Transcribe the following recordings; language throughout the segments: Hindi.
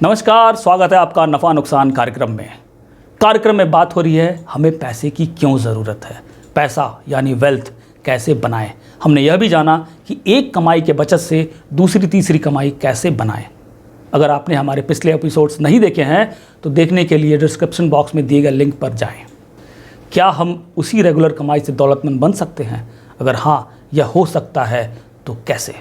नमस्कार, स्वागत है आपका नफ़ा नुकसान कार्यक्रम में बात हो रही है हमें पैसे की क्यों ज़रूरत है, पैसा यानी वेल्थ कैसे बनाएं। हमने यह भी जाना कि एक कमाई के बचत से दूसरी तीसरी कमाई कैसे बनाएं। अगर आपने हमारे पिछले एपिसोड्स नहीं देखे हैं तो देखने के लिए डिस्क्रिप्शन बॉक्स में दिए गए लिंक पर जाएं। क्या हम उसी रेगुलर कमाई से दौलतमंद बन सकते हैं? अगर हाँ, यह हो सकता है तो कैसे?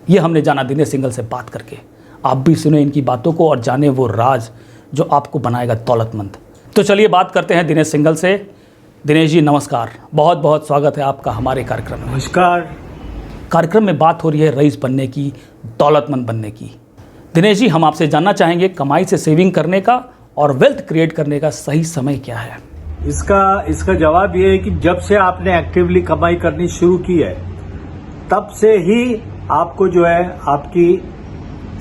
ये हमने जाना दिनेश सिंघल से बात करके। आप भी सुने इनकी बातों को और जाने वो राज जो आपको बनाएगा दौलतमंद। तो चलिए बात करते हैं दिनेश सिंघल से। दिनेश जी नमस्कार, बहुत बहुत स्वागत है आपका हमारे कार्यक्रम में। नमस्कार। कार्यक्रम में बात हो रही है रईस बनने की, दौलतमंद बनने की। दिनेश जी, हम आपसे जानना चाहेंगे कमाई से सेविंग करने का और वेल्थ क्रिएट करने का सही समय क्या है? इसका जवाब ये है कि जब से आपने एक्टिवली कमाई करनी शुरू की है तब से ही आपको जो है आपकी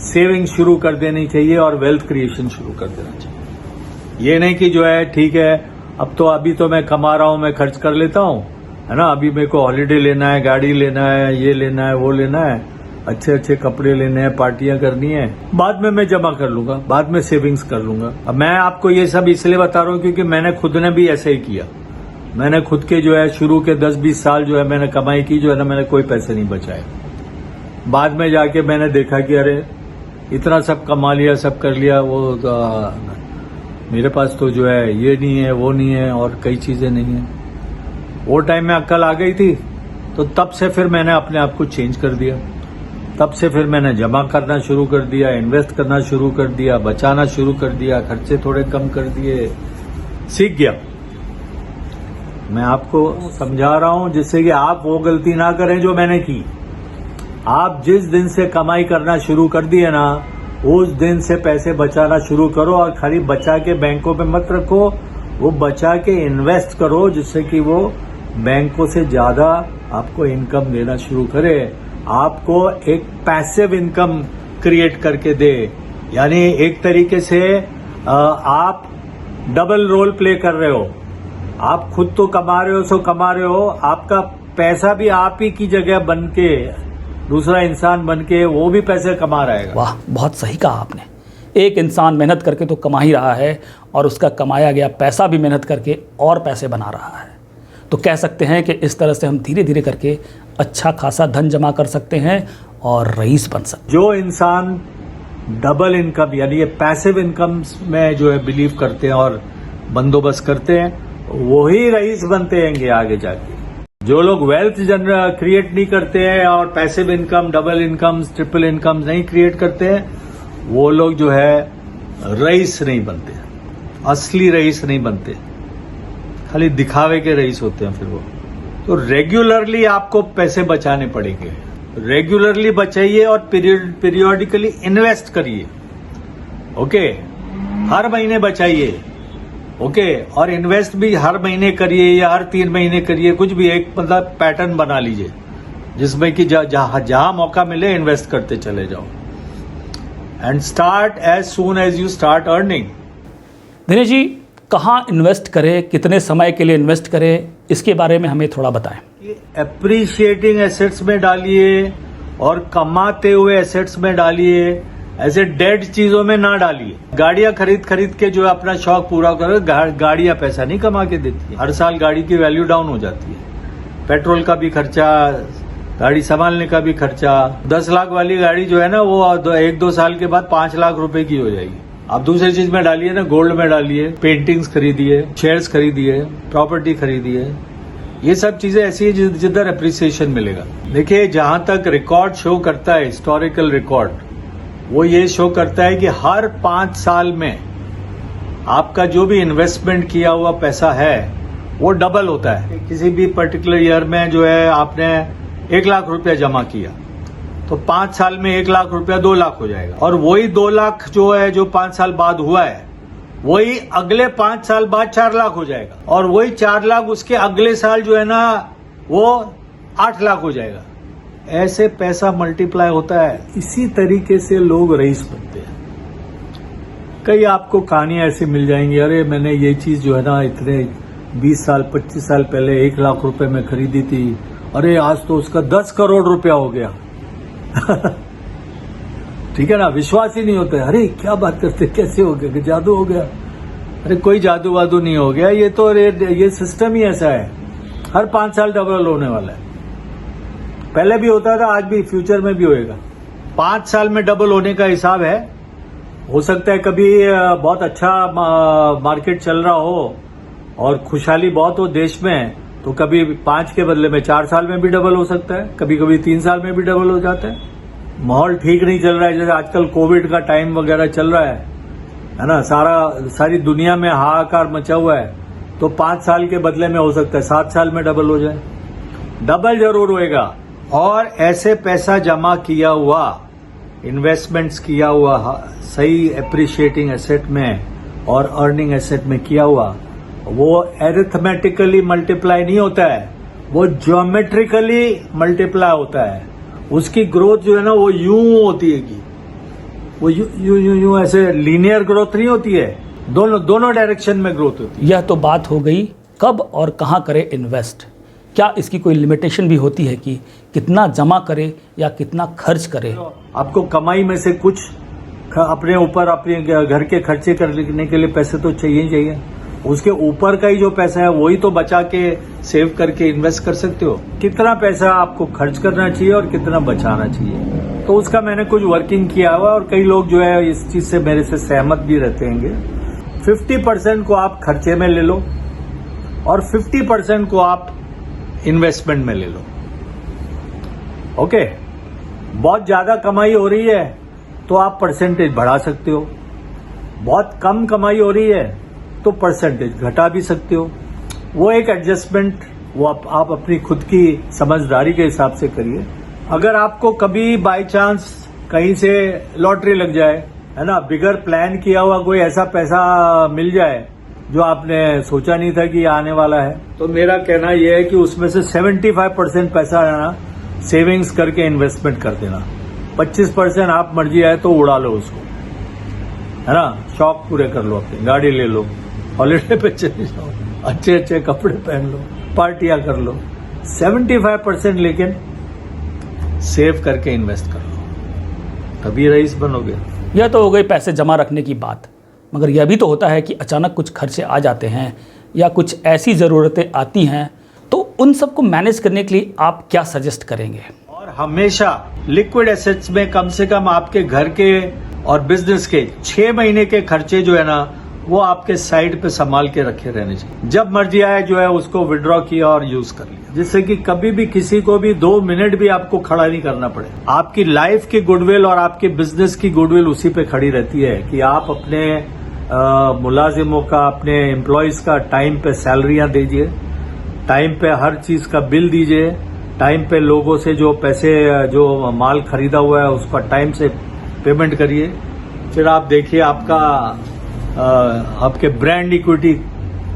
सेविंग शुरू कर देनी चाहिए और वेल्थ क्रिएशन शुरू कर देना चाहिए। ये नहीं कि जो है ठीक है अभी तो मैं कमा रहा हूं, मैं खर्च कर लेता हूं, है ना, अभी मेरे को हॉलीडे लेना है, गाड़ी लेना है, ये लेना है, वो लेना है, अच्छे अच्छे कपड़े लेने हैं, पार्टियां करनी है, बाद में मैं जमा कर लूंगा, बाद में सेविंग्स कर लूंगा। अब मैं आपको ये सब इसलिए बता रहा हूं क्योंकि मैंने खुद ने भी ऐसे ही किया। मैंने खुद के जो है शुरू के 10-20 साल जो है मैंने कमाई की, जो है ना, मैंने कोई पैसे नहीं बचाए। बाद में जाके मैंने देखा कि अरे इतना सब कमा लिया, सब कर लिया, मेरे पास तो जो है ये नहीं है, वो नहीं है और कई चीजें नहीं है। वो टाइम में अक्ल आ गई थी तो तब से फिर मैंने अपने आप को चेंज कर दिया। तब से फिर मैंने जमा करना शुरू कर दिया, इन्वेस्ट करना शुरू कर दिया, बचाना शुरू कर दिया, खर्चे थोड़े कम कर दिए, सीख गया। मैं आपको समझा रहा हूं जिससे कि आप वो गलती ना करें जो मैंने की। आप जिस दिन से कमाई करना शुरू कर दिए ना, उस दिन से पैसे बचाना शुरू करो और खाली बचा के बैंकों पे मत रखो, वो बचा के इन्वेस्ट करो जिससे कि वो बैंकों से ज्यादा आपको इनकम देना शुरू करे, आपको एक पैसिव इनकम क्रिएट करके दे। यानी एक तरीके से आप डबल रोल प्ले कर रहे हो। आप खुद तो कमा रहे हो, आपका पैसा भी आप ही की जगह बन के, दूसरा इंसान बन के वो भी पैसे कमा रहेगा। वाह, बहुत सही कहा आपने। एक इंसान मेहनत करके तो कमा ही रहा है और उसका कमाया गया पैसा भी मेहनत करके और पैसे बना रहा है। तो कह सकते हैं कि इस तरह से हम धीरे धीरे करके अच्छा खासा धन जमा कर सकते हैं और रईस बन सकते हैं। जो इंसान डबल इनकम यानी ये पैसिव इनकम में जो है बिलीव करते हैं और बंदोबस्त करते हैं, वही रईस बनते हैं आगे जाके। जो लोग वेल्थ क्रिएट नहीं करते हैं और passive income, double income, triple income नहीं क्रिएट करते हैं, वो लोग जो है रईस नहीं बनते, असली रईस नहीं बनते, खाली दिखावे के रईस होते हैं फिर वो। तो रेगुलरली आपको पैसे बचाने पड़ेंगे, रेगुलरली बचाइए और पीरियोडिकली इन्वेस्ट करिए। ओके, हर महीने बचाइए। ओके, और इन्वेस्ट भी हर महीने करिए या हर 3 महीने करिए, कुछ भी एक मतलब पैटर्न बना लीजिए जिसमें कि जहां मौका मिले इन्वेस्ट करते चले जाओ। And start as soon as you start earning. Dinesh ji, कहाँ इन्वेस्ट करें, कितने समय के लिए इन्वेस्ट करें, इसके बारे में हमें थोड़ा बताएं। एप्रिशिएटिंग एसेट्स में डालिए और कमाते हुए एसेट्स में डालिए, ऐसे डेड चीजों में ना डालिए। गाड़ियां खरीद के जो अपना शौक पूरा करो, गाड़ियां पैसा नहीं कमा के देती है। हर साल गाड़ी की वैल्यू डाउन हो जाती है, पेट्रोल का भी खर्चा, गाड़ी संभालने का भी खर्चा। 10 लाख वाली गाड़ी जो है ना वो 1-2 साल के बाद 5 लाख रुपए की हो जाएगी। आप दूसरी चीज में डालिए ना, गोल्ड में डालिए, पेंटिंग्स खरीदिए, शेयर्स खरीदिए, प्रॉपर्टी खरीदिए। ये सब चीजें ऐसी है जिधर अप्रिसिएशन मिलेगा। देखिए, जहां तक रिकॉर्ड शो करता है, हिस्टोरिकल रिकॉर्ड, वो ये शो करता है कि हर 5 साल में आपका जो भी इन्वेस्टमेंट किया हुआ पैसा है वो डबल होता है। किसी भी पर्टिकुलर ईयर में जो है आपने 1 लाख रुपया जमा किया तो 5 साल में 1 लाख रुपया 2 लाख हो जाएगा, और वही 2 लाख जो है जो 5 साल बाद हुआ है वही अगले 5 साल बाद 4 लाख हो जाएगा, और वही 4 लाख उसके अगले साल जो है ना वो 8 लाख हो जाएगा। ऐसे पैसा मल्टीप्लाई होता है। इसी तरीके से लोग रईस बनते हैं। कई आपको कहानियां ऐसी मिल जाएंगी, अरे मैंने ये चीज जो है ना इतने 20 साल 25 साल पहले 1 लाख रुपए में खरीदी थी, अरे आज तो उसका 10 करोड़ रुपया हो गया। ठीक है ना, विश्वास ही नहीं होता है। अरे क्या बात करते, कैसे हो गया, जादू हो गया। अरे कोई जादू वादू नहीं हो गया, ये तो ये सिस्टम ही ऐसा है। हर 5 साल डबल होने वाला है। पहले भी होता था, आज भी, फ्यूचर में भी होएगा। 5 साल में डबल होने का हिसाब है। हो सकता है कभी बहुत अच्छा मार्केट चल रहा हो और खुशहाली बहुत हो देश में, तो कभी 5 के बदले में 4 साल में भी डबल हो सकता है, कभी कभी 3 साल में भी डबल हो जाता है। माहौल ठीक नहीं चल रहा है, जैसे आजकल कोविड का टाइम वगैरह चल रहा है ना, सारी दुनिया में हाहाकार मचा हुआ है, तो 5 साल के बदले में हो सकता है 7 साल में डबल हो जाए। डबल जरूर होएगा। और ऐसे पैसा जमा किया हुआ, इन्वेस्टमेंट्स किया हुआ सही एप्रिशिएटिंग एसेट में और अर्निंग एसेट में किया हुआ, वो एरिथमेटिकली मल्टीप्लाई नहीं होता है, वो ज्योमेट्रिकली मल्टीप्लाई होता है। उसकी ग्रोथ जो है ना, वो यूं होती है कि वो यूं ऐसे लीनियर ग्रोथ नहीं होती है, दोनों डायरेक्शन में ग्रोथ होती है। यह तो बात हो गई कब और कहाँ करें इन्वेस्ट। क्या इसकी कोई लिमिटेशन भी होती है कि कितना जमा करे या कितना खर्च करे? आपको कमाई में से कुछ अपने ऊपर, अपने घर के खर्चे करने के लिए पैसे तो चाहिए ही चाहिए। उसके ऊपर का ही जो पैसा है वही तो बचा के सेव करके इन्वेस्ट कर सकते हो। कितना पैसा आपको खर्च करना चाहिए और कितना बचाना चाहिए, तो उसका मैंने कुछ वर्किंग किया हुआ, और कई लोग जो है इस चीज से मेरे से सहमत भी रहते हैं। 50% को आप खर्चे में ले लो और 50% को आप इन्वेस्टमेंट में ले लो। ओके, बहुत ज्यादा कमाई हो रही है तो आप परसेंटेज बढ़ा सकते हो, बहुत कम कमाई हो रही है तो परसेंटेज घटा भी सकते हो। वो एक एडजस्टमेंट, वो आप अपनी खुद की समझदारी के हिसाब से करिए। अगर आपको कभी बाय चांस कहीं से लॉटरी लग जाए, है ना, बिगर प्लान किया हुआ कोई ऐसा पैसा मिल जाए जो आपने सोचा नहीं था कि आने वाला है, तो मेरा कहना यह है कि उसमें से 75% पैसा है ना, सेविंग्स करके इन्वेस्टमेंट कर देना। 25% आप मर्जी आए तो उड़ा लो उसको, है ना, शौक पूरे कर लो, अपनी गाड़ी ले लो, हॉलीडे पे चले जाओ, अच्छे अच्छे कपड़े पहन लो, पार्टियां कर लो। 75% लेकिन सेव करके इन्वेस्ट कर लो, तभी रईस बनोगे। यह तो हो गई पैसे जमा रखने की बात, मगर यह भी तो होता है कि अचानक कुछ खर्चे आ जाते हैं या कुछ ऐसी ज़रूरतें आती हैं, तो उन सबको मैनेज करने के लिए आप क्या सजेस्ट करेंगे? और हमेशा लिक्विड एसेट्स में कम से कम आपके घर के और बिजनेस के 6 महीने के खर्चे जो है ना, वो आपके साइड पे संभाल के रखे रहने चाहिए। जब मर्जी आए जो है उसको विड्रॉ किया और यूज कर लिया, जिससे कि कभी भी किसी को भी 2 मिनट भी आपको खड़ा नहीं करना पड़े। आपकी लाइफ की गुडविल और आपके बिजनेस की गुडविल उसी पे खड़ी रहती है कि आप अपने मुलाजिमों का, अपने एम्प्लॉयज का टाइम पे सैलरियां दीजिए, टाइम पे हर चीज का बिल दीजिए, टाइम पे लोगों से जो पैसे, जो माल खरीदा हुआ है उसका टाइम से पेमेंट करिए। फिर आप देखिए आपके ब्रांड इक्विटी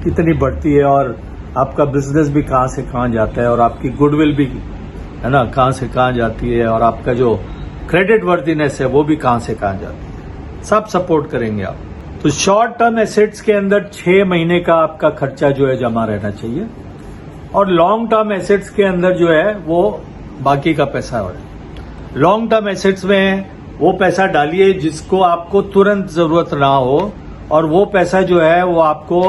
कितनी बढ़ती है और आपका बिजनेस भी कहां से कहां जाता है और आपकी गुडविल भी, है ना, कहां से कहां जाती है और आपका जो क्रेडिट वर्दीनेस है वो भी कहां से कहां जाती है। सब सपोर्ट करेंगे आप। तो शॉर्ट टर्म एसेट्स के अंदर 6 महीने का आपका खर्चा जो है जमा रहना चाहिए, और लॉन्ग टर्म एसेट्स के अंदर जो है वो बाकी का पैसा है। लॉन्ग टर्म एसेट्स में वो पैसा डालिए जिसको आपको तुरंत जरूरत ना हो, और वो पैसा जो है वो आपको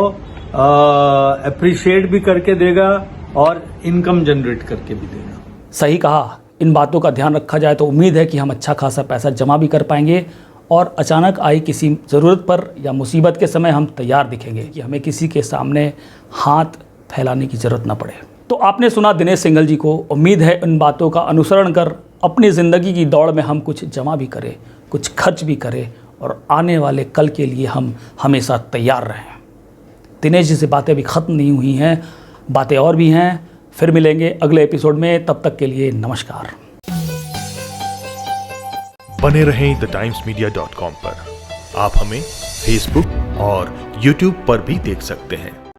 अप्रिशिएट भी करके देगा और इनकम जनरेट करके भी देगा। सही कहा। इन बातों का ध्यान रखा जाए तो उम्मीद है कि हम अच्छा खासा पैसा जमा भी कर पाएंगे और अचानक आई किसी ज़रूरत पर या मुसीबत के समय हम तैयार दिखेंगे कि हमें किसी के सामने हाथ फैलाने की ज़रूरत ना पड़े। तो आपने सुना दिनेश सिंघल जी को। उम्मीद है इन बातों का अनुसरण कर अपनी ज़िंदगी की दौड़ में हम कुछ जमा भी करें, कुछ खर्च भी करें और आने वाले कल के लिए हम हमेशा तैयार रहें। दिनेश जी से बातें अभी ख़त्म नहीं हुई हैं, बातें और भी हैं। फिर मिलेंगे अगले एपिसोड में, तब तक के लिए नमस्कार। बने रहें TheTimesMedia.com पर। आप हमें Facebook और YouTube पर भी देख सकते हैं।